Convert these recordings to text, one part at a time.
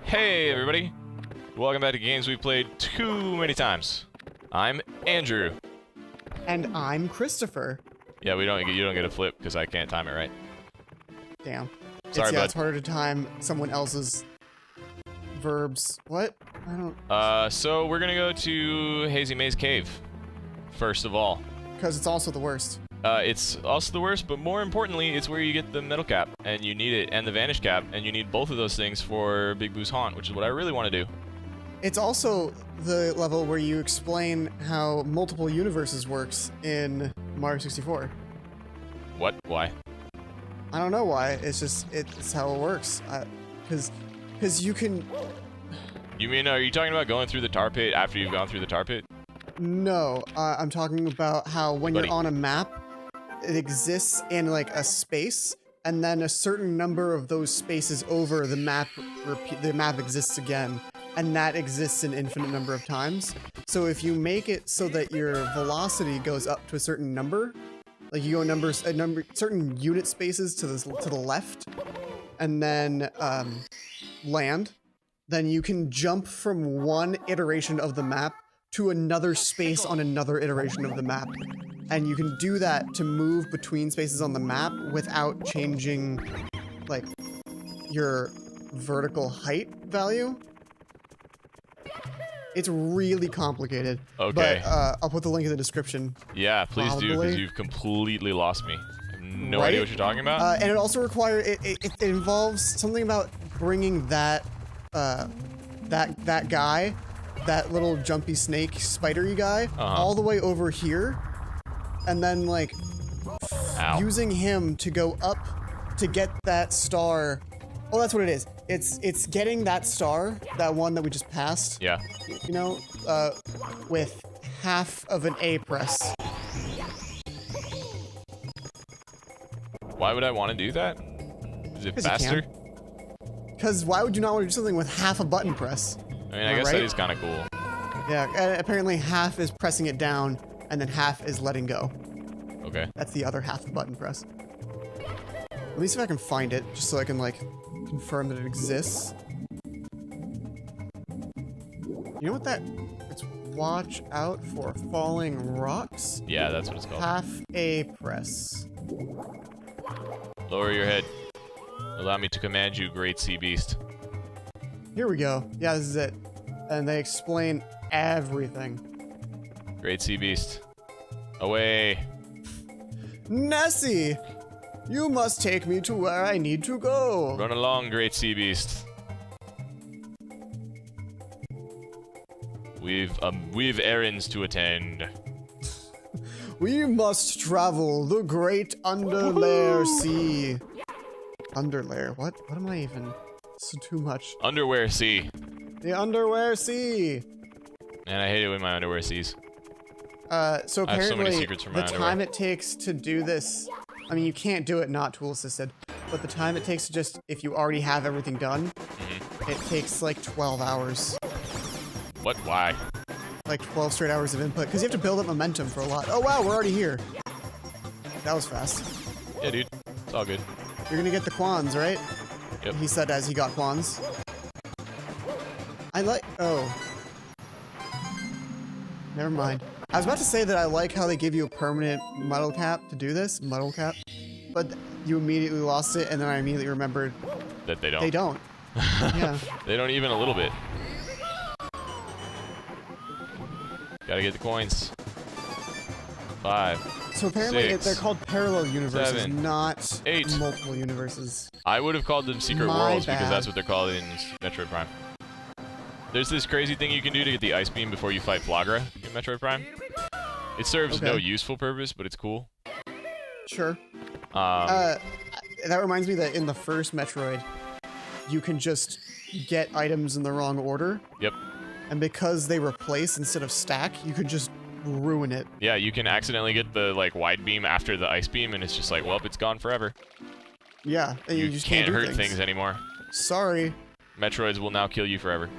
Hey everybody! Welcome back to games we've played too many times. I'm Andrew. And I'm Christopher. Yeah, you don't get a flip because I can't time it right. Damn. Sorry, bud. It's harder to time someone else's verbs. What? I don't... So we're gonna go to Hazy Maze Cave, first of all. Because it's also the worst. It's also the worst, but more importantly, it's where you get the metal cap, and you need it, and the vanish cap, and you need both of those things for Big Boo's Haunt, which is what I really want to do. It's also the level where you explain how multiple universes works in Mario 64. What? Why? I don't know why. It's just, it's how it works. Because you can... You mean, are you talking about going through the tar pit after you've gone through the tar pit? No, I'm talking about how when you're on a map, it exists in like a space, and then a certain number of those spaces over the map exists again, and that exists an infinite number of times. So if you make it so that your velocity goes up to a certain number, like you go certain unit spaces to the left, and then land, then you can jump from one iteration of the map to another space on another iteration of the map. And you can do that to move between spaces on the map without changing, like, your vertical height value. It's really complicated. Okay. But I'll put the link in the description. Yeah, please do, because you've completely lost me. I have no idea what you're talking about. And it also requires, it involves something about bringing that guy, that little jumpy snake spidery guy, all the way over here, and then like using him to go up to get that star. Oh, that's what it is. It's getting that star, that one that we just passed. Yeah. You know, with half of an A press. Why would I want to do that? Is it faster? Because why would you not want to do something with half a button press? I mean, I guess that is kind of cool. Yeah, apparently half is pressing it down, and then half is letting go. Okay. That's the other half of button press. Let me see if I can find it, just so I can, like, confirm that it exists. You know what that... It's watch out for falling rocks? Yeah, that's what it's called. Half A press. Lower your head. Allow me to command you, great sea beast. Here we go. Yeah, this is it. And they explain everything. Great sea beast. Away. Nessie! You must take me to where I need to go. Run along, great sea beast. We've errands to attend. We must travel the great underlayer sea. Underlayer? What? What am I even? This is too much. Underwear sea. The underwear sea. Man, I hate it when my underwear seas. So apparently, I have so many secrets from my the time it takes to do this, I mean, you can't do it not tool assisted, but the time it takes to just, if you already have everything done, it takes like 12 hours. What? Why? Like 12 straight hours of input, because you have to build up momentum for a lot. Oh wow, we're already here. That was fast. Yeah, dude. It's all good. You're gonna get the Quans, right? Yep. He said as he got Quans. Oh. Never mind. I was about to say that I like how they give you a permanent muddle cap to do this. Muddle cap. But you immediately lost it, and then I immediately remembered... That they don't. They don't. Yeah. They don't even a little bit. Gotta get the coins. 5. So apparently 6, they're called parallel universes, 7, not 8. multiple universes. I would have called them secret My worlds because bad. that's what they're called in Metroid Prime. There's this crazy thing you can do to get the ice beam before you fight Flagra in Metroid Prime. It serves no useful purpose, but it's cool. Sure. That reminds me that in the first Metroid, you can just get items in the wrong order. Yep. And because they replace instead of stack, you could just ruin it. Yeah, you can accidentally get the like wide beam after the ice beam, and it's just like, well, it's gone forever. Yeah, and you just can't do hurt things anymore. Sorry. Metroids will now kill you forever.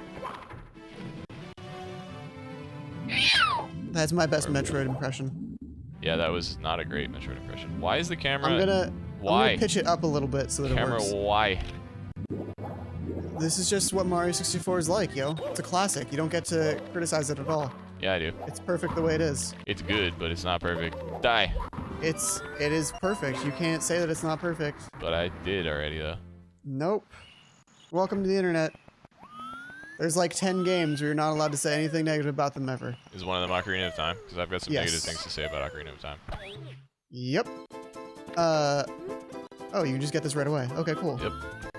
That's my best Metroid impression. Yeah, that was not a great Metroid impression. Why is the camera... I'm gonna Why? pitch it up a little bit so that Camera, it works. why? This is just what Mario 64 is like, yo. It's a classic. You don't get to criticize it at all. Yeah, I do. It's perfect the way it is. It's good, but it's not perfect. Die. It is perfect. You can't say that it's not perfect. But I did already, though. Nope. Welcome to the internet. There's like 10 games where you're not allowed to say anything negative about them ever. Is one of them Ocarina of Time? Because I've got some Yes. negative things to say about Ocarina of Time. Yep. Oh, you can just get this right away. Okay, cool. Yep.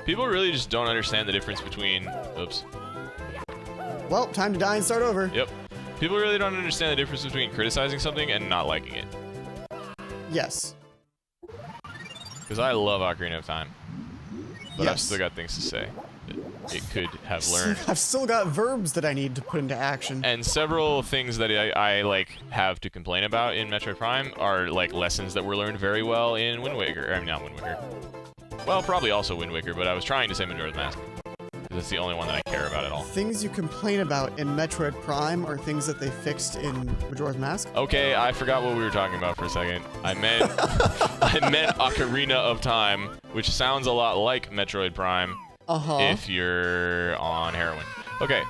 People really just don't understand the difference between... Oops. Well, time to die and start over. Yep. People really don't understand the difference between criticizing something and not liking it. Yes. Because I love Ocarina of Time. But I've Yes. still got things to say that it could have learned. I've still got verbs that I need to put into action. And several things that I like have to complain about in Metroid Prime are like lessons that were learned very well in Wind Waker. I mean, not Wind Waker. Well, probably also Wind Waker, but I was trying to say Majora's Mask. That's the only one that I care about at all. Things you complain about in Metroid Prime are things that they fixed in Majora's Mask. Okay, I forgot what we were talking about for a second. I meant Ocarina of Time, which sounds a lot like Metroid Prime if you're on heroin. Okay.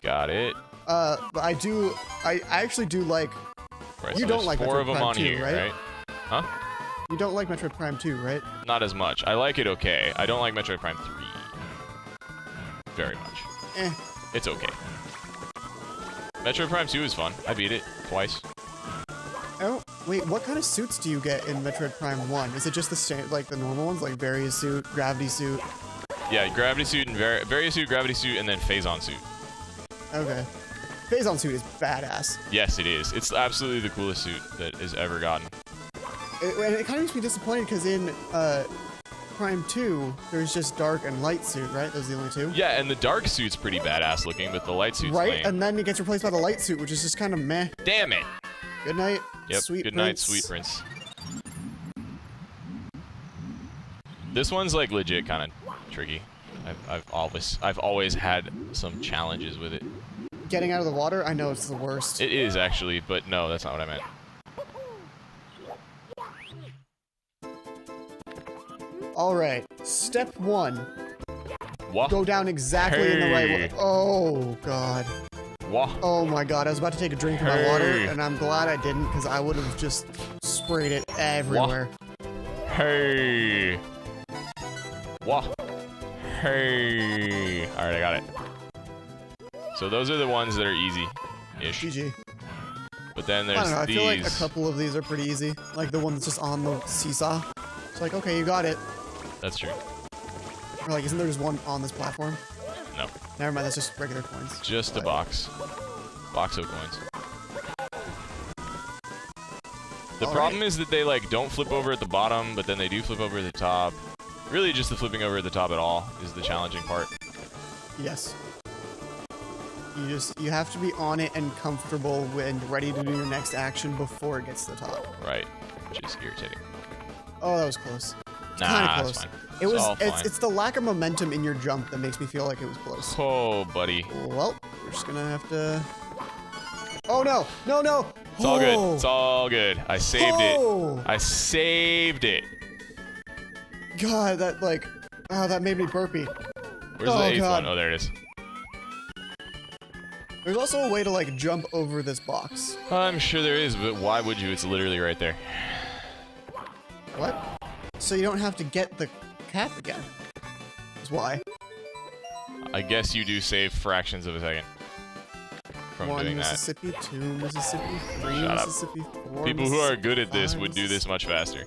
Got it. But I actually do like. Right, You so don't there's like 4 Metroid of them Prime on 2, here, right? Huh? You don't like Metroid Prime 2, right? Not as much. I like it okay. I don't like Metroid Prime 3 very much. Eh. It's okay. Metroid Prime 2 is fun. I beat it twice. Oh, wait, what kind of suits do you get in Metroid Prime 1? Is it just the same, like the normal ones, like Varia suit, Gravity suit? Yeah, Gravity suit and Varia suit, Gravity suit, and then Phazon suit. Okay. Phazon suit is badass. Yes, it is. It's absolutely the coolest suit that has ever gotten. And it kind of makes me disappointed because in Prime 2, there's just dark and light suit, right? Those are the only two. Yeah, and the dark suit's pretty badass looking, but the light suit's Right, lame. and then it gets replaced by the light suit, which is just kind of meh. Damn it! Good night, Yep, sweet good prince. night, sweet prince. This one's like legit kind of tricky. I've always had some challenges with it. Getting out of the water, I know it's the worst. It is actually, but no, that's not what I meant. All right, step 1. Wah. Go down exactly in the right way. Oh, God. Wah. Oh, my God. I was about to take a drink of my water, Hey. and I'm glad I didn't, because I would have just sprayed it everywhere. Hey. Wah. Hey. Alright, I got it. So those are the ones that are easy-ish. GG. But then I there's don't know, I these. feel like a couple of these are pretty easy. Like the one that's just on the seesaw. It's like, okay, you got it. That's true. Or like, isn't there just one on this platform? No. Never mind, that's just regular coins. Just a box. Box of coins. The problem is that they like don't flip over at the bottom, but then they do flip over at the top. Really just the flipping over at the top at all is the challenging part. Yes. You have to be on it and comfortable and ready to do your next action before it gets to the top. Right. Which is irritating. Oh, that was close. Nah, Kinda it's close. fine. It was. all fine. It's the lack of momentum in your jump that makes me feel like it was close. Oh, buddy. Well, we're just gonna have to. Oh no! No! No! It's all good. It's all good. I saved Oh! it. I saved it. God, that like, oh, that made me burpy. Where's Oh, the 8th God. one? Oh, there it is. There's also a way to like jump over this box. I'm sure there is, but why would you? It's literally right there. What? So you don't have to get the cap again. Is why. I guess you do save fractions of a second from 1 doing that. Mississippi, 2 Mississippi, 3 Shut up. Mississippi, 4 People who are good at this Mississippi, would do this much faster.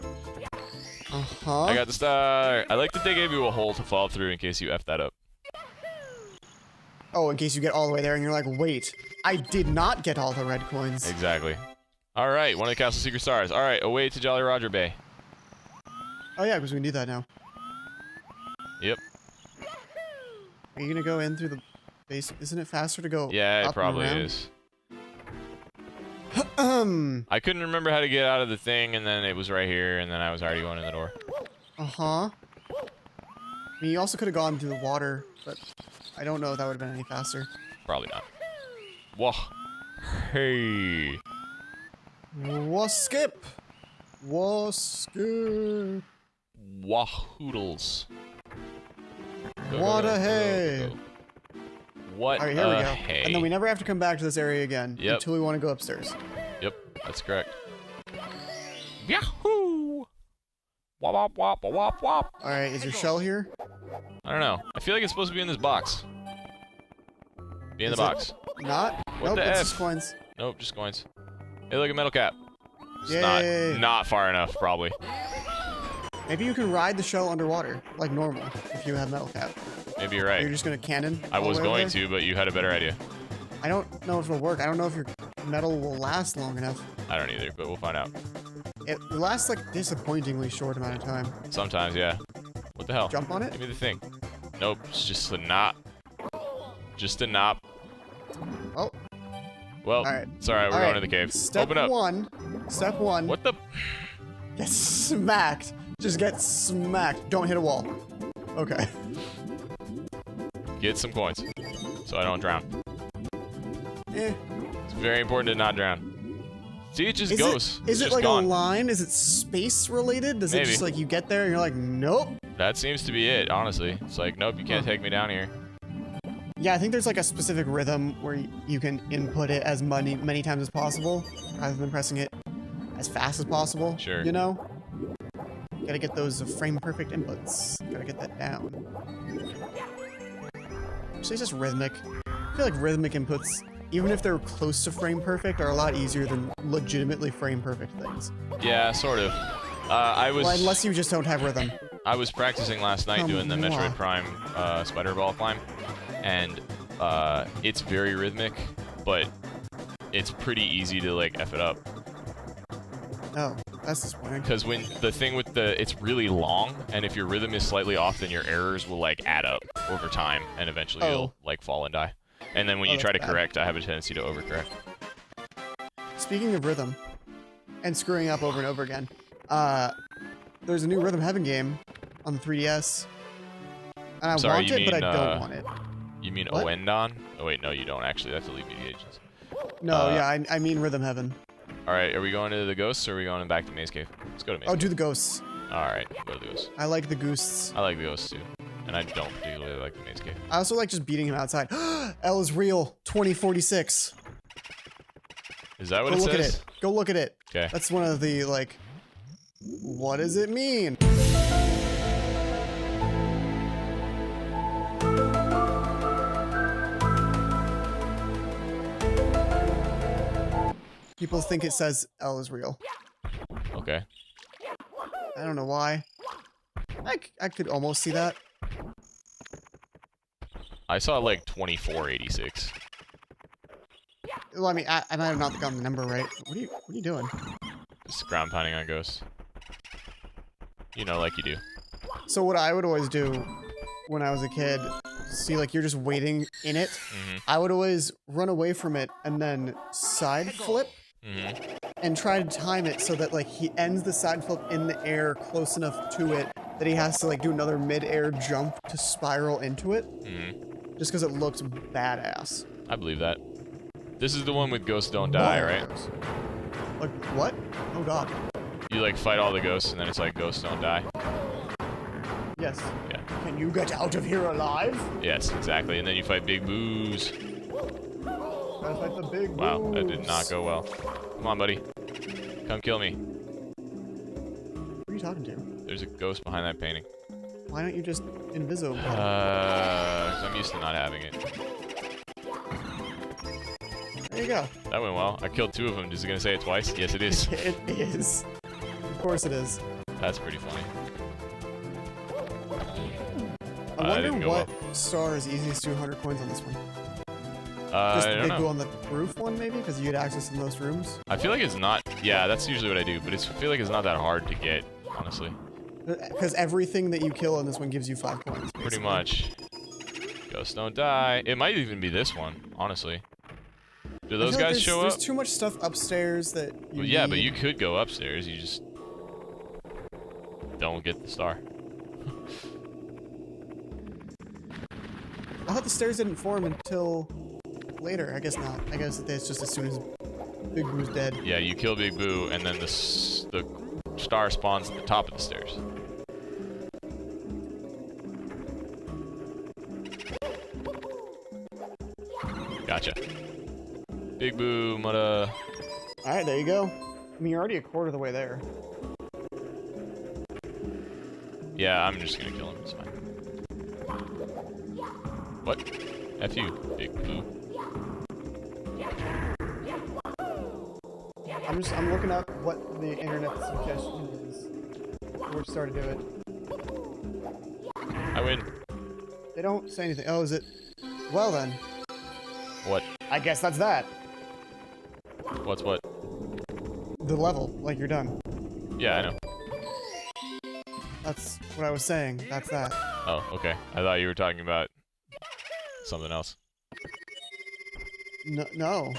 Uh-huh. I got the star. I like that they gave you a hole to fall through in case you F that up. Oh, in case you get all the way there and you're like, wait, I did not get all the red coins. Exactly. Alright, one of the castle secret stars. Alright, away to Jolly Roger Bay. Oh yeah, because we can do that now. Yep. Are you gonna go in through the base? Isn't it faster to go Yeah, up it probably and around? is. I couldn't remember how to get out of the thing, and then it was right here, and then I was already going in the door. Uh-huh. I mean, you also could have gone through the water, but I don't know if that would have been any faster. Probably not. Whoa. Hey. Skip. Wahoodles. What a hay! What All right, here we go. Hay. And then we never have to come back to this area again until we want to go upstairs. Yep, that's correct. Yahoo! Wop wop wop wop wop. All right, is your shell here? I don't know. I feel like it's supposed to be in this box. Be in the box. Not? What nope, the it's F? just coins. Nope, just coins. Hey, look at metal cap. It's Yay. not far enough, probably. Maybe you can ride the shell underwater, like normal, if you have metal cap. Maybe you're right. You're just gonna cannon. I was going to, but you had a better idea. I don't know if it'll work. I don't know if your metal will last long enough. I don't either, but we'll find out. It lasts like disappointingly short amount of time. Sometimes, yeah. What the hell? Jump on it? Give me the thing. Nope, it's just a knot. Just a knot. Oh. Well, all right. It's alright, we're going to the cave. Step Open up. Step one. What the? Get smacked. Just get smacked. Don't hit a wall. Okay. Get some coins, so I don't drown. Eh. It's very important to not drown. See, it just goes. Is It's it like gone. a line? Is it space related? Does Maybe. it just like you get there and you're like, nope? That seems to be it, honestly. It's like, nope, you can't take me down here. Yeah, I think there's like a specific rhythm where you can input it as many times as possible, rather than pressing it as fast as possible. Sure. You know? Gotta get those frame perfect inputs. Gotta get that down. Actually, it's just rhythmic. I feel like rhythmic inputs, even if they're close to frame perfect, are a lot easier than legitimately frame perfect things. Yeah, sort of. Well, unless you just don't have rhythm. I was practicing last night doing the Metroid Prime spider ball climb, and it's very rhythmic, but it's pretty easy to like F it up. Oh, that's disappointing. Because when the thing with it's really long, and if your rhythm is slightly off, then your errors will like add up over time, and eventually you'll like fall and die. And then when you try to correct, I have a tendency to overcorrect. Speaking of rhythm, and screwing up over and over again, there's a new Rhythm Heaven game on the 3DS, and I want it, but I don't want it. You mean Oendon? Oh wait, no, you don't actually. That's Elite Mediations. No, yeah, I mean Rhythm Heaven. All right, are we going to the ghosts or are we going back to Maze Cave? Let's go to Maze Cave. Oh, do the ghosts. All right, go to the ghosts. I like the ghosts. I like the ghosts too, and I don't particularly like the Maze Cave. I also like just beating him outside. L is real. 2046. Is that what it says? Go look at it. Go look at it. Okay. That's one of the like. What does it mean? People think it says L is real. Okay. I don't know why. I could almost see that. I saw like 2486. Well, I mean, I might have not gotten the number right. What are you doing? Just ground pounding on ghosts. You know, like you do. So what I would always do when I was a kid, see, like you're just waiting in it. I would always run away from it and then side flip and try to time it so that like he ends the side flip in the air close enough to it that he has to like do another mid-air jump to spiral into it. Just because it looks badass. I believe that. This is the one with ghosts don't die, right? Like what? Oh god. You like fight all the ghosts and then it's like ghosts don't die. Yes. Yeah. Can you get out of here alive? Yes, exactly. And then you fight Big Boos. Gotta fight the big Wow, that did boos. not go well. Come on, buddy. Come kill me. Who are you talking to? There's a ghost behind that painting. Why don't you just invisible? 'Cause I'm used to not having it. There you go. That went well. I killed 2 of them. Is it gonna say it twice? Yes, it is. It is. Of course it is. That's pretty funny. I wonder didn't go what well. star is easiest to 100 coins on this one. I Just the don't big know. blue on the roof one, maybe? Because you get access to the most rooms? I feel like it's not. Yeah, that's usually what I do, but I feel like it's not that hard to get, honestly. Because everything that you kill on this one gives you 5 coins. Basically. Pretty much. Ghosts don't die. It might even be this one, honestly. Do those I feel like guys show there's up? too much stuff upstairs that you Well, yeah, but need. you could go upstairs. You just don't get the star. I thought the stairs didn't form until later. I guess not. I guess it's just as soon as Big Boo's dead. Yeah, you kill Big Boo, and then the star spawns at the top of the stairs. Gotcha. Big boo, mudda. Alright, there you go. I mean, you're already a quarter of the way there. Yeah, I'm just gonna kill him. It's fine. What? F you, big boo. I'm looking up what the internet suggestion is. Which star to do it. I win. They don't say anything. Oh, is it? Well then. What? I guess that's that. What's what? The level, like you're done. Yeah, I know. That's what I was saying. That's that. Oh, okay. I thought you were talking about something else. No.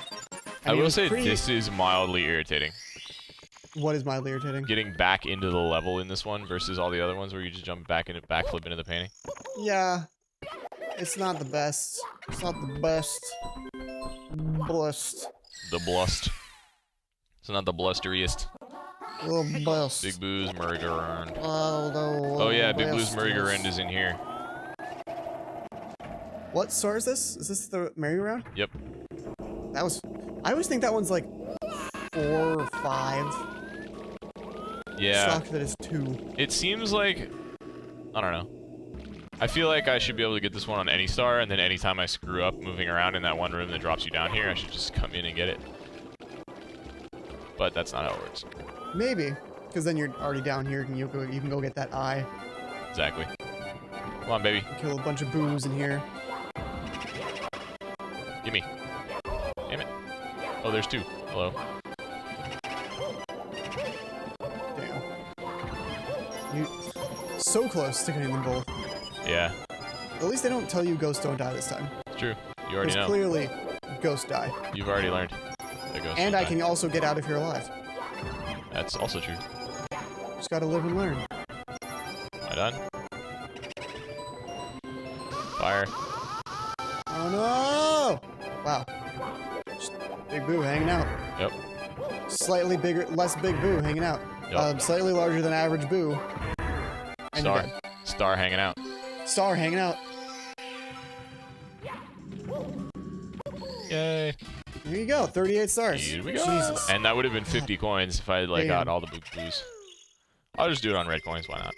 I will say this is mildly irritating. What is mildly irritating? Getting back into the level in this one versus all the other ones where you just jump back into backflip into the painting. Yeah. It's not the best. It's not the best. Blessed. The blust. It's not the blusteriest. The best. Big Boo's merry-go-round. Oh, Oh yeah, Big Blue's merry-go-round is in here. What star is this? Is this the merry-go-round? Yep. That was... I always think that one's like 4 or 5. Yeah. Shocked that it's 2. It seems like... I don't know. I feel like I should be able to get this one on any star, and then anytime I screw up moving around in that one room that drops you down here, I should just come in and get it. But that's not how it works. Maybe. Because then you're already down here and you can go get that eye. Exactly. Come on, baby. Kill a bunch of boos in here. Gimme. Damn it. Oh, there's 2. Hello. Damn. You so close to getting them both. Yeah. At least they don't tell you ghosts don't die this time. It's true. You already know. Clearly, ghosts die. You've already learned. And I can also get out if you're alive. That's also true. Just gotta live and learn. Am I done? Fire. Oh no! Wow. Just Big Boo hanging out. Yep. Slightly bigger, less Big Boo hanging out. Yep. Slightly larger than average Boo. And Star. Star hanging out. Star hanging out. Yay. There you go, 38 stars. Here we go. Jesus. And that would have been 50 coins if I had like got all the Big Boos. I'll just do it on red coins, why not?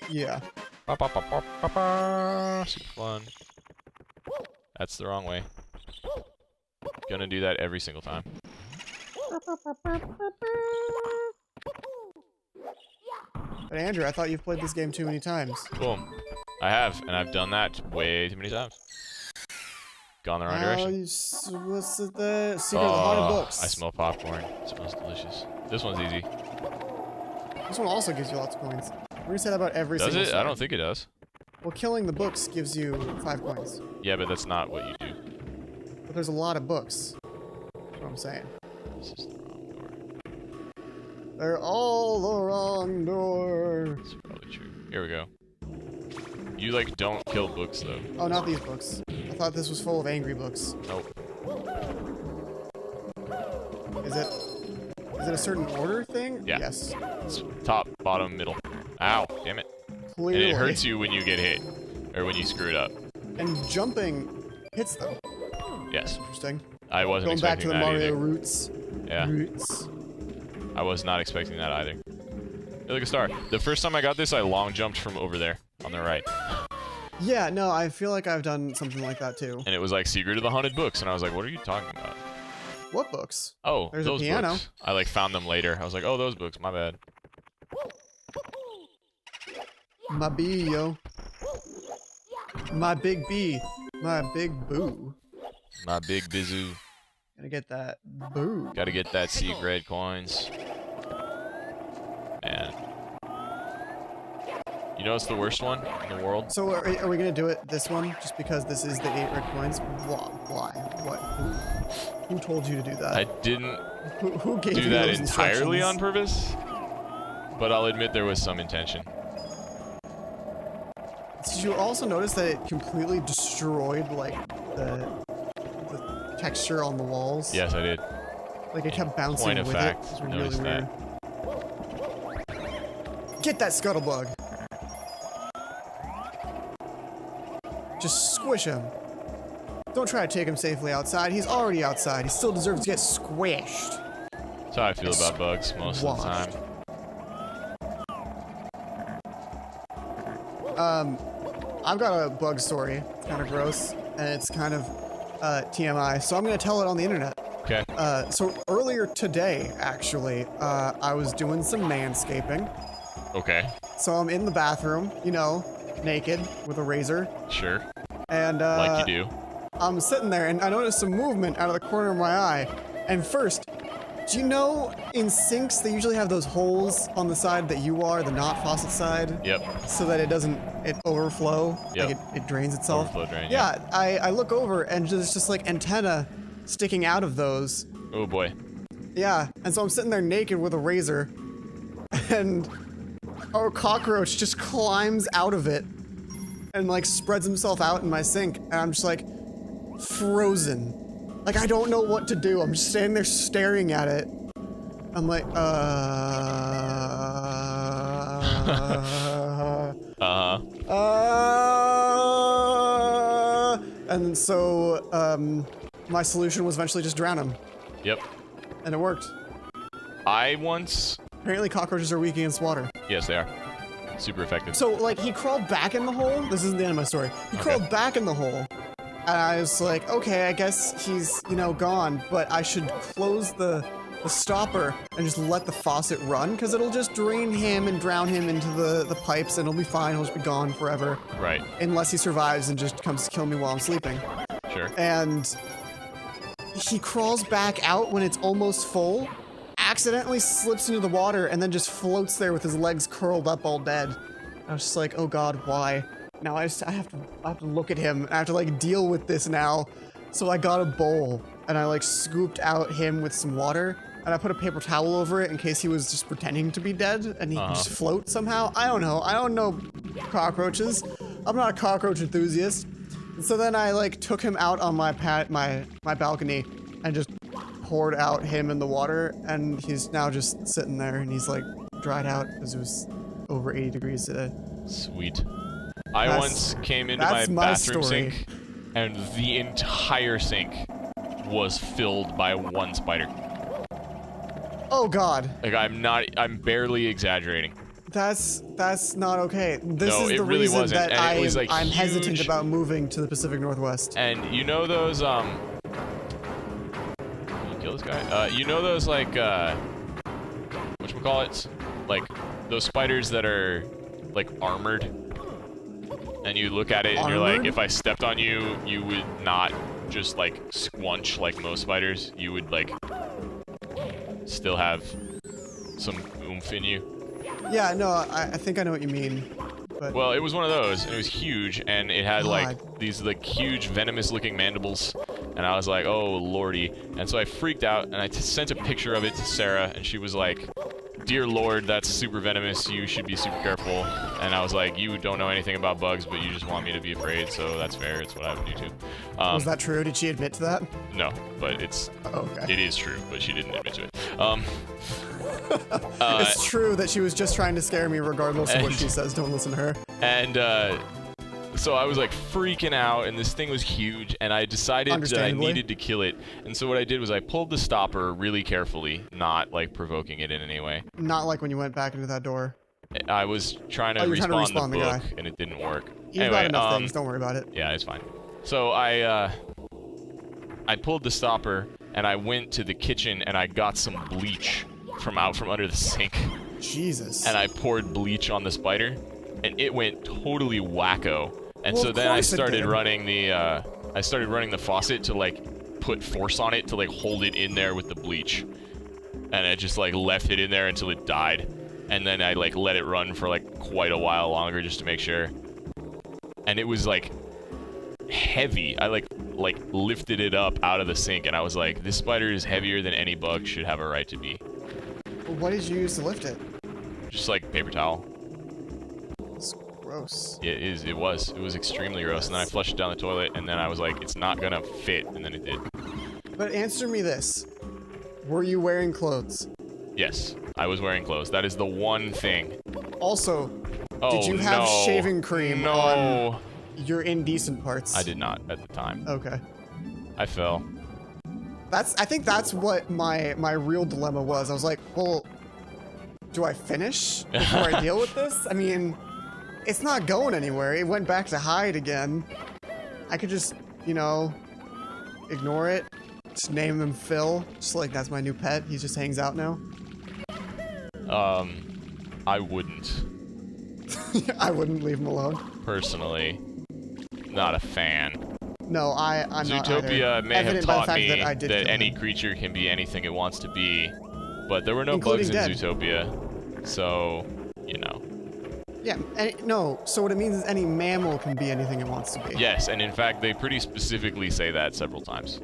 Yeah. Ba, ba, ba, ba, ba, ba. Super fun. That's the wrong way. Gonna do that every single time. But Andrew, I thought you've played this game too many times. Boom. I have, and I've done that way too many times. Gone the wrong direction. What's the secret of the haunted books? I smell popcorn. It smells delicious. This one's easy. This one also gives you lots of coins. We're gonna say that about every single Does it? star. I don't think it does. Well, killing the books gives you 5 coins. Yeah, but that's not what you do. But there's a lot of books. That's what I'm saying. This is the wrong door. They're all the wrong door. That's probably true. Here we go. You, like, don't kill books, though. Oh, not these books. I thought this was full of angry books. Nope. Is it a certain order thing? Yeah. Yes. It's top, bottom, middle. Ow, damn it. Clearly. And it hurts you when you get hit. Or when you screw it up. And jumping hits them. Yes. Interesting. I wasn't Going back to expecting the that Mario either. roots. Yeah. Roots. I was not expecting that either. Hey, look, a star. The first time I got this, I long jumped from over there on the right. Yeah, no, I feel like I've done something like that too. And it was like Secret of the Haunted Books, and I was like, what are you talking about? What books? Oh, There's those a piano. books. I like found them later. I was like, oh, those books, my bad. My bee, yo. My big bee. My big boo. My big bizu. Gotta get that boo. Gotta get that C-grade coins. Man. You know what's the worst one in the world? So are we gonna do it this one just because this is the 8 red coins? Why? What? Who told you to do that? I didn't Who gave do you that those entirely on instructions? purpose, but I'll admit there was some intention. Did you also notice that it completely destroyed like the texture on the walls? Yes, I did. Like it kept bouncing Point of with fact, it. It was noticed really that. weird. Get that scuttlebug. Just squish him. Don't try to take him safely outside. He's already outside. He still deserves to get squished. That's how I feel about bugs most of the time. I've got a bug story. It's kind of gross, and it's kind of TMI, so I'm going to tell it on the internet. Okay. So earlier today, actually, I was doing some manscaping. Okay. So I'm in the bathroom, you know, naked with a razor. Sure. And like you do. I'm sitting there, and I noticed some movement out of the corner of my eye. And first, do you know in sinks they usually have those holes on the side that you are, the not faucet side? Yep. So that it doesn't overflow. Yep. Like it drains itself. Overflow drain. Yeah, I look over and there's just like antenna sticking out of those. Oh boy. Yeah, and so I'm sitting there naked with a razor, and a cockroach just climbs out of it and like spreads himself out in my sink, and I'm just like frozen. Like I don't know what to do. I'm just standing there staring at it. I'm like, and so my solution was eventually just drown him. Yep. And it worked. Apparently cockroaches are weak against water. Yes, they are. Super effective. So, like, he crawled back in the hole. This isn't the end of my story. He crawled back in the hole. And I was like, okay, I guess he's, you know, gone. But I should close the stopper and just let the faucet run. Because it'll just drain him and drown him into the pipes. And it'll be fine. He'll just be gone forever. Right. Unless he survives and just comes to kill me while I'm sleeping. Sure. And he crawls back out when it's almost full, accidentally slips into the water, and then just floats there with his legs curled up all dead. I was just like, oh god, why? Now I have to look at him, and I have to like deal with this now. So I got a bowl, and I like scooped out him with some water, and I put a paper towel over it in case he was just pretending to be dead, and he could just float somehow. I don't know cockroaches. I'm not a cockroach enthusiast. And so then I like took him out on my balcony and just poured out him in the water, and he's now just sitting there, and he's like dried out because it was over 80 degrees today. Sweet. I once came into my bathroom sink, and the entire sink was filled by one spider. Oh god. Like I'm barely exaggerating. That's not okay. This is the really reason wasn't. that And I'm hesitant about moving to the Pacific Northwest. And you know those Can you kill this guy? You know those like whatchamacallits? Like those spiders that are like armored? And you look at it and you're like, if I stepped on you, you would not just like squunch like most spiders. You would like still have some oomph in you. Yeah, no, I think I know what you mean. But well, it was one of those, and it was huge, and it had like these like huge venomous-looking mandibles, and I was like, oh lordy. And so I freaked out, and I sent a picture of it to Sarah, and she was like, dear lord, that's super venomous, you should be super careful. And I was like, you don't know anything about bugs, but you just want me to be afraid, so that's fair, it's what I would do too. Was that true? Did she admit to that? No, but it is true, but she didn't admit to it. It's true that she was just trying to scare me regardless of what she says. Don't listen to her. And so I was like freaking out, and this thing was huge, and I decided that I needed to kill it. And so what I did was I pulled the stopper really carefully, not like provoking it in any way. Not like when you went back into that door. I was trying to respawn the book, and it didn't work. You've got enough things, don't worry about it. Yeah, it's fine. So I pulled the stopper, and I went to the kitchen, and I got some bleach from under the sink. Jesus. And I poured bleach on the spider, and it went totally wacko. And so then I started running the faucet to like put force on it to like hold it in there with the bleach. And I just like left it in there until it died. And then I like let it run for like quite a while longer just to make sure. And it was like heavy. I like lifted it up out of the sink, and I was like, this spider is heavier than any bug should have a right to be. What did you use to lift it? Just like paper towel. It's gross. Yeah, it was extremely gross. And then I flushed it down the toilet, and then I was like, it's not gonna fit, and then it did. But answer me this. Were you wearing clothes? Yes, I was wearing clothes. That is the one thing. Also, did you have shaving cream on your indecent parts? I did not at the time. Okay. I fell. I think that's what my real dilemma was. I was like, well, do I finish before I deal with this? I mean, it's not going anywhere. It went back to hide again. I could just, you know, ignore it. Just name him Phil. Just like that's my new pet. He just hangs out now. I wouldn't. I wouldn't leave him alone. Personally, not a fan. No, I'm not either. Zootopia may have taught me that any him. creature can be anything it wants to be, but there were no Including bugs in dead. Zootopia, so, you know. Yeah, no, so what it means is any mammal can be anything it wants to be. Yes, and in fact, they pretty specifically say that several times.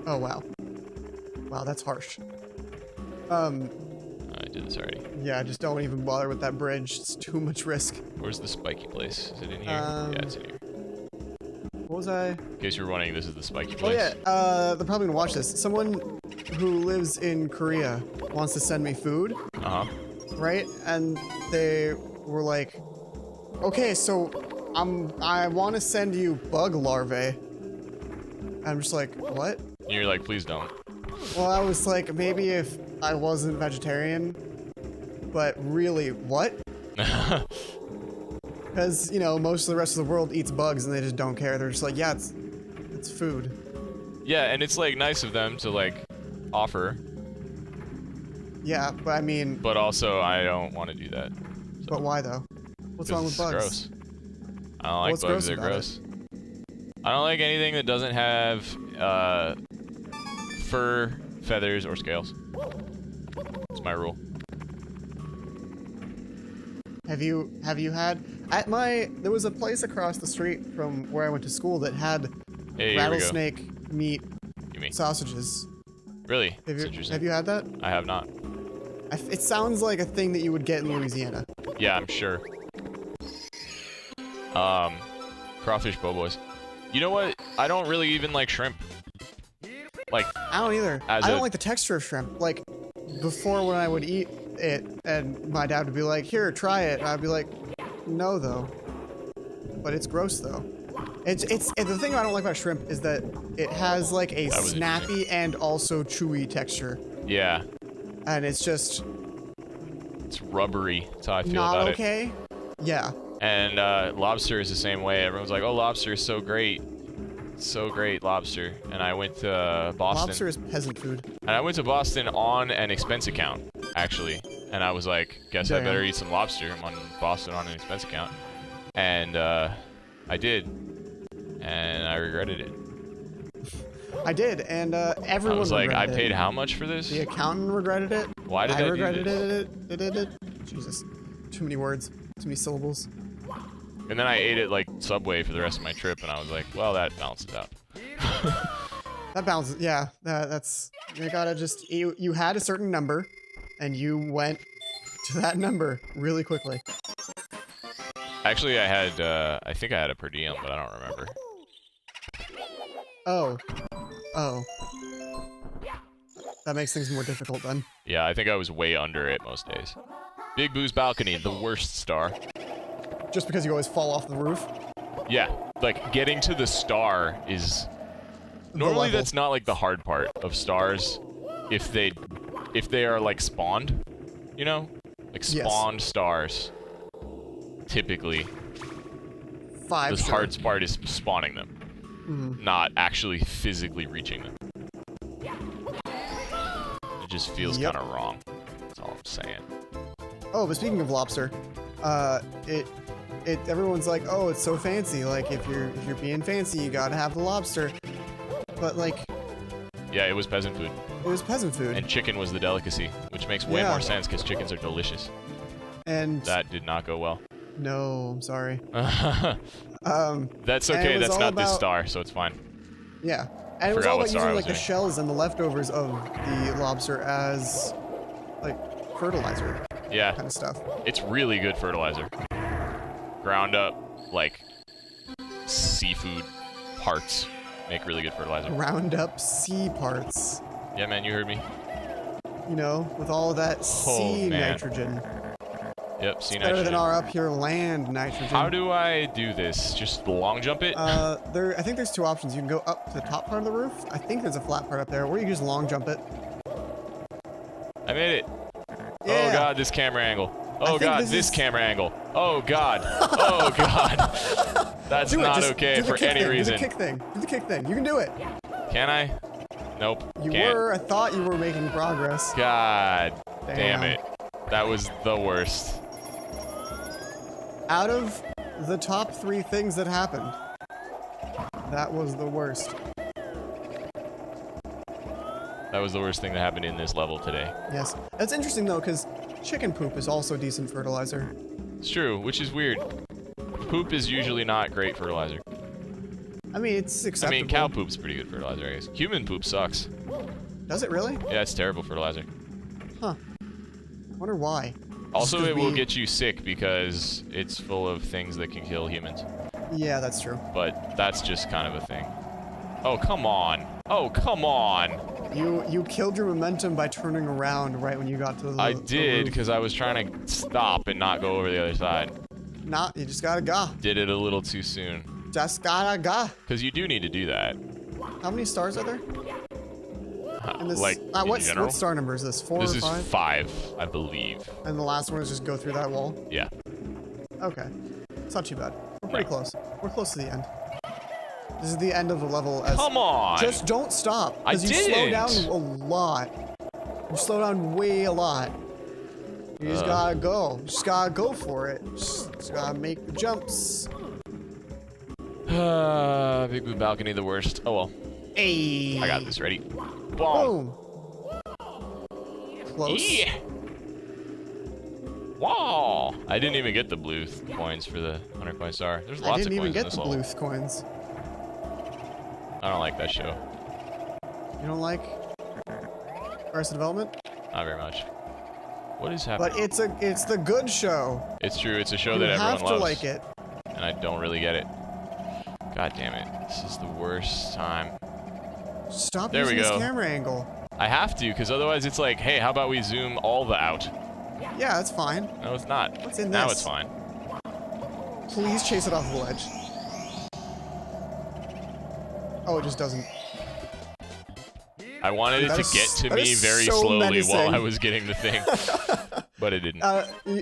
Oh, wow. Wow, that's harsh. I did this already. Yeah, just don't even bother with that bridge. It's too much risk. Where's the spiky place? Is it in here? Yeah, it's in here. What was I? In case you're wondering, this is the spiky Oh place. yeah, they're probably gonna watch this. Someone who lives in Korea wants to send me food, Uh-huh. right? And they were like, okay, so I want to send you bug larvae. I'm just like, what? And you're like, please don't. Well, I was like, maybe if I wasn't vegetarian, but really, what? Because, you know, most of the rest of the world eats bugs and they just don't care. They're just like, yeah, it's food. Yeah, and it's like nice of them to like offer, Yeah, but I mean, but also I don't want to do that. but why though? What's wrong with It's bugs? gross. I don't like What's bugs. gross They're about gross. I don't like anything that doesn't have fur, feathers, or scales. That's my rule. Have you had there was a place across the street from where I went to school that had Hey, here we go. rattlesnake meat Give me. sausages. Really? That's Have you, interesting. have you had that? I have not. It sounds like a thing that you would get in Louisiana. Yeah, I'm sure. Crawfish po' boys. You know what? I don't really even like shrimp. Like, I don't either. As I don't a- like the texture of shrimp. Like, before when I would eat it, and my dad would be like, here, try it. And I'd be like, no, though. But it's gross, though. The thing I don't like about shrimp is that it has, like, a That was snappy and also chewy texture. yeah, And it's just it's rubbery. That's how I feel not about okay. Yeah. it. And lobster is the same way. Everyone's like, "Oh, lobster is so great, so great, lobster." And I went to Boston. Lobster is peasant food. And I went to Boston on an expense account, actually. And I was like, guess I Damn. better eat some lobster. I'm on Boston on an expense account. And I did. And I regretted it. I did, and everyone I was like, I regretted paid it. how much for this? The accountant regretted it. Why did I do regretted this? it. Jesus. Too many words. Too many syllables. And then I ate it like Subway for the rest of my trip, and I was like, well, that balances out. That balances, yeah. That's, you gotta just, you had a certain number, and you went to that number really quickly. Actually, I think I had a per diem, but I don't remember. Oh. Oh. That makes things more difficult then. Yeah, I think I was way under it most days. Big Boo's Balcony, the worst star. Just because you always fall off the roof? Yeah, like getting to the star is normally level. that's not like the hard part of stars if they are like spawned, you know? Like Yes. spawned stars. Typically, Five. the hard part is spawning them, not actually physically reaching them. It just feels Yep. kind of wrong. That's all I'm saying. Oh, but speaking of lobster, everyone's like, oh, it's so fancy. Like, if you're being fancy, you gotta have the lobster. But like, Yeah, it was peasant food, it was peasant food, and chicken was the delicacy, which makes way Yeah. more sense because chickens are delicious. and That did not go well. no, I'm sorry. That's And okay. it was That's all not this about- star, so it's fine. Yeah, and it was Forgot all what about star I using was like the doing. shells and the leftovers of the lobster as like fertilizer Yeah, kind of stuff. it's really good fertilizer. Ground up, like, seafood parts make really good fertilizer. Round up sea parts, Yeah, man, you heard me. you know, with all of that sea man. nitrogen. Yep, sea Better nitrogen. than our up here land nitrogen. How do I do this? Just long jump it? I think there's 2 options. You can go up to the top part of the roof. I think there's a flat part up there, or you can just long jump it. I made it. Yeah. Oh god, this camera angle. Oh think god, this camera angle. Oh god. Oh god. That's not okay for any reason. Do the kick thing. Do the kick thing. You can do it. Can I? Nope. You can't. were. I thought you were making progress. God damn it. That was the worst. Out of the top 3 things that happened, that was the worst. That was the worst thing that happened in this level today. Yes. That's interesting though, because chicken poop is also decent fertilizer. It's true, which is weird. Poop is usually not great fertilizer. I mean, it's acceptable. I mean, cow poop's pretty good fertilizer, I guess. Human poop sucks. Does it really? Yeah, it's terrible fertilizer. Huh. Wonder why. Also, it will get you sick because it's full of things that can kill humans. Yeah, that's true. But that's just kind of a thing. Oh, come on. Oh, come on. You killed your momentum by turning around right when you got to the I did, because I was trying to stop and not go over the other side. Nah, you just gotta go. Did it a little too soon. Just gotta go. Because you do need to do that. How many stars are there? In this, Like, in what general? star number is this? 4 This or is 5? 5, I believe. And the last one is just go through that wall? Yeah. Okay. It's not too bad. We're pretty No. close. We're close to the end. This is the end of the level. As Come on! Just don't stop. I Because you slow down didn't. a lot. You slow down way a lot. You just gotta go. You just gotta go for it. Just gotta make the jumps. Big blue balcony, the worst. Oh well. Hey. I got this. Ready? Boom. Boom. Close. Yeah. Wow. I didn't even get the blue coins for the 100 coin star. There's I lots didn't of even coins in get this the level. Bluth coins. I don't like that show. You don't like Arrested Development? Not very much. What is happening? But it's the good show. It's true. It's a show You that everyone have to loves. like it. And I don't really get it. God damn it. This is the worst time. Stop There we using this go. camera angle. I have to, because otherwise it's like, hey, how about we zoom all the out? Yeah, that's fine. No, it's not. What's in Now this? it's fine. Please chase it off the ledge. Oh, it just doesn't. I wanted it That to is- get to that me is very so slowly menacing. while I was getting the thing. But it didn't.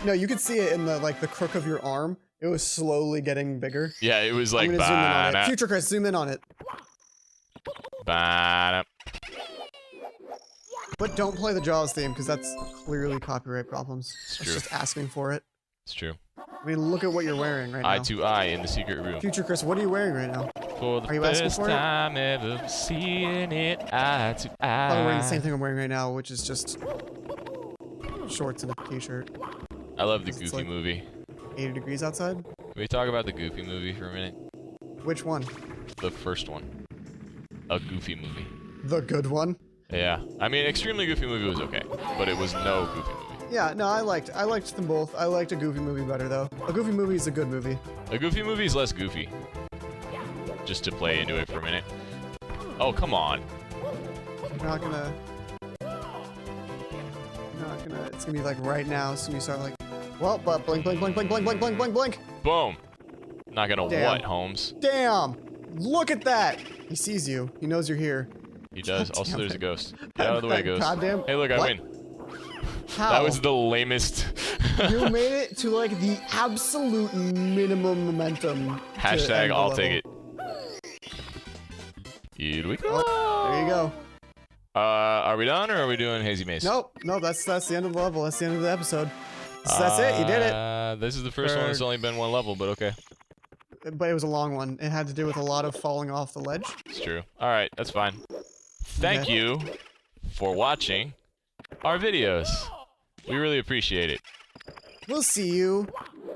No, you could see it in the crook of your arm. It was slowly getting bigger. Yeah, it was like, I'm gonna zoom in on it. ba-da, Future Chris, zoom in on it. ba-da. But don't play the Jaws theme, because that's clearly copyright problems. It's true. just asking for it. It's true. I mean, look at what you're wearing right Eye now. to eye in the secret room. Future Chris, what are you wearing right now? For the Are you asking first for it? time ever seeing it eye to I'm wearing the same eye. thing I'm wearing right now, which is just shorts and a t-shirt. I love the It's Goofy like- movie. 80 degrees outside? Can we talk about the Goofy movie for a minute? Which one? The first one. A Goofy movie. The good one? Yeah. I mean, Extremely Goofy movie was okay, but it was no Goofy movie. Yeah, no, I liked them both. I liked a Goofy movie better though. A Goofy movie is a good movie. A Goofy movie is less goofy. Just to play into it for a minute. Oh, come on. You're not gonna. It's gonna be like right now. So you start like, well, but blink, blink, blink, blink, blink, blink, blink, blink, blink. Boom. Not gonna Damn. what, Holmes? Damn! Look at that. He sees you. He knows you're here. He does. God Also, damn there's a it. ghost. Get out of the way, ghost. Goddamn. Hey, look, I What? win. How? That was the lamest. You made it to like the absolute minimum momentum. to Hashtag end the I'll level. take it. Here we go. Oh, there you go. Are we done or are we doing Hazy Maze? Nope, no, that's the end of the level. That's the end of the episode. So that's it. You did it. This is the first one. It's only been one level, but okay. But it was a long one. It had to do with a lot of falling off the ledge. It's true. All right, that's fine. Thank Okay. you for watching our videos. We really appreciate it. We'll see you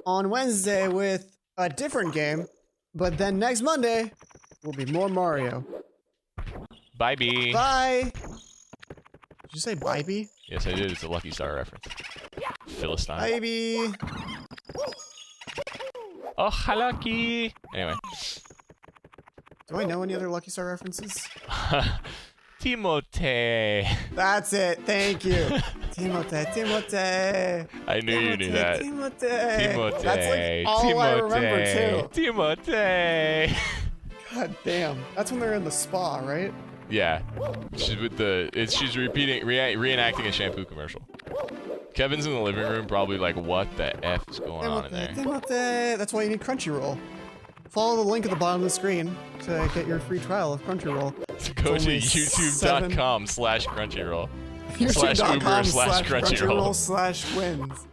on Wednesday with a different game, but then next Monday will be more Mario. Bye-bye. Bye. Did you say bye-bye? Yes, I did. It's a Lucky Star reference. Philistine. Bye-bye. Oh, lucky. Anyway. Do I know any other Lucky Star references? Timote. That's it. Thank you. Timote. I knew you knew that. Timote. Timote. That's like all I remember too. Timote. God damn. That's when they're in the spa, right? Yeah. She's with the. She's reenacting a shampoo commercial. Kevin's in the living room, probably like, what the F is going on in there? Timote. That's why you need Crunchyroll. Follow the link at the bottom of the screen to get your free trial of Crunchyroll. Go to youtube.com/Crunchyroll. youtube.com/Crunchyroll/wins.